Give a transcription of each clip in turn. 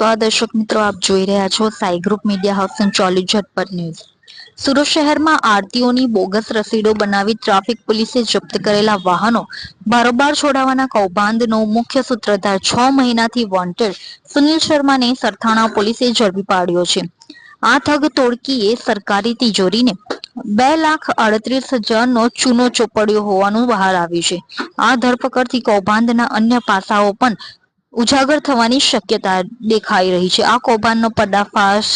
નમસ્કાર દર્શક મિત્રો, આપ જોઈ રહ્યા છો સાઈ ગ્રુપ મીડિયા હાઉસ સંચાલિત ઝટપટ ન્યૂઝ। સુરત શહેરમાં આરતીઓની બોગસ રસીદો બનાવી ટ્રાફિક પોલીસે જપ્ત કરેલા વાહનો બારોબાર છોડાવવાના કૌભાંડનો મુખ્ય સૂત્રધાર 6 મહિનાથી વોન્ટેડ સુનિલ શર્માને સરથાણા પોલીસે ઝડપી પાડ્યો છે। આ થગ તોડકીએ સરકારી તિજોરીને 2,38,000નો ચૂનો ચોપડ્યો હોવાનું બહાર આવ્યું છે। આ ધરપકડથી કૌભાંડના અન્ય પાસાઓ પણ ઉજાગર થવાની શક્યતા દેખાઈ રહી છે। આ કૌભાંડનો પર્દાફાશ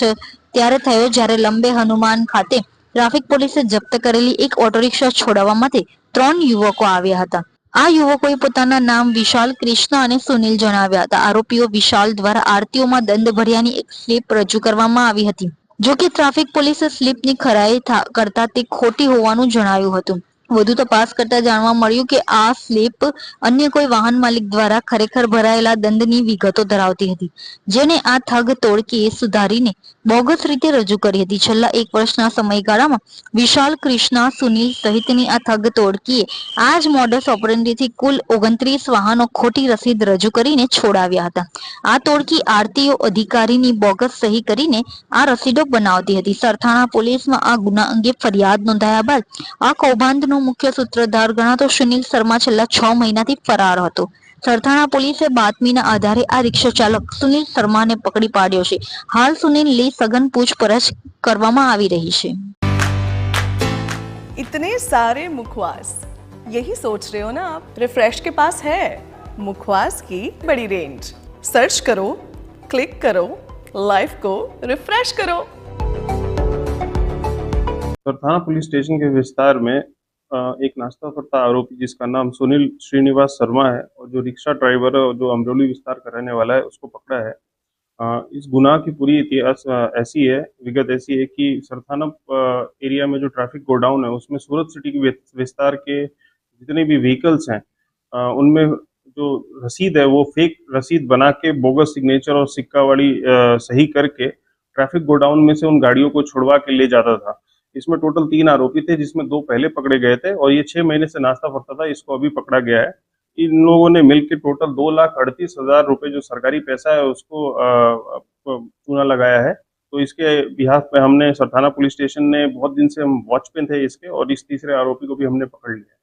ત્યારે થયો જ્યારે લંબે હનુમાન ખાતે ટ્રાફિક પોલીસે જપ્ત કરેલી એક ઓટો રિક્ષા છોડાવવા માટે 3 યુવકો આવ્યા હતા। આ યુવકોએ પોતાના નામ વિશાલ, કૃષ્ણ અને સુનિલ જણાવ્યા હતા। આરોપીઓ વિશાલ દ્વારા આરતીઓમાં દંડ ભર્યાની એક સ્લીપ રજૂ કરવામાં આવી હતી। જો કે ટ્રાફિક પોલીસે સ્લીપની ખરાઈ કરતા તે ખોટી હોવાનું જણાવ્યું હતું। વધુ તપાસ કરતા જાણવા મળ્યું કે આ સ્લીપ અન્ય કોઈ વાહન માલિક દ્વારા ખરેખર ભરાયેલા દંડની વિગતો ધરાવતી હતી, જેને આ થગ તોડકીએ સુધારીને બોગસ રીતે રજૂ કરી હતી। છેલ્લા 1 વર્ષના સમયગાળામાં વિશાલ, કૃષ્ણા, સુનિલ સહિતની આ થગ તોડકીએ આ જ મોડસ ઓપરેન્ડીથી કુલ 29 વાહનો ખોટી રસીદ રજૂ કરીને છોડાવ્યા હતા। આ તોડકી આરટીઓ અધિકારીની બોગસ સહી કરીને આ રસીદો બનાવતી હતી। સરથાણા પોલીસમાં આ ગુના અંગે ફરિયાદ નોંધાયા બાદ આ કૌભાંડનો મુખ્ય સૂત્રધાર ગણાતો સુનિલ શર્મા છેલ્લા 6 મહિનાથી ફરાર હતો। સરથાણા પોલીસે બાતમીના આધારે આ રિક્ષા ચાલક સુનિલ શર્માને પકડી પાડ્યો છે। હાલ સુનિલની સઘન પૂછપરછ કરવામાં આવી રહી છે। इतने सारे मुखवास, यही सोच रहे हो ना आप? रिफ्रेश के पास है मुखवास की बड़ी रेंज। सर्च करो, क्लिक करो, लाइफ को रिफ्रेश करो। थाना पुलिस स्टेशन के विस्तार में एक नाश्ता करता आरोपी जिसका नाम सुनील श्रीनिवास शर्मा है और जो रिक्शा ड्राइवर है और जो अमरोली विस्तार का रहने वाला है, उसको पकड़ा है। इस गुनाह की पूरी इतिहास ऐसी है, विगत ऐसी है कि सरथाना एरिया में जो ट्रैफिक गोडाउन है उसमें सूरत सिटी के विस्तार के जितने भी व्हीकल्स हैं उनमें जो रसीद है वो फेक रसीद बना के बोगस सिग्नेचर और सिक्का वाली सही करके ट्रैफिक गोडाउन में से उन गाड़ियों को छुड़वा के ले जाता था। इसमें टोटल 3 आरोपी थे, जिसमें 2 पहले पकड़े गए थे और ये 6 महीने से नाश्ता फरता था। इसको अभी पकड़ा गया है। इन लोगों ने मिलकर टोटल 2,38,000 रुपए जो सरकारी पैसा है उसको चूना लगाया है। तो इसके बिहाफ पे हमने सरथाना पुलिस स्टेशन ने बहुत दिन से हम वॉच पे थे इसके, और इस तीसरे आरोपी को भी हमने पकड़ लिया।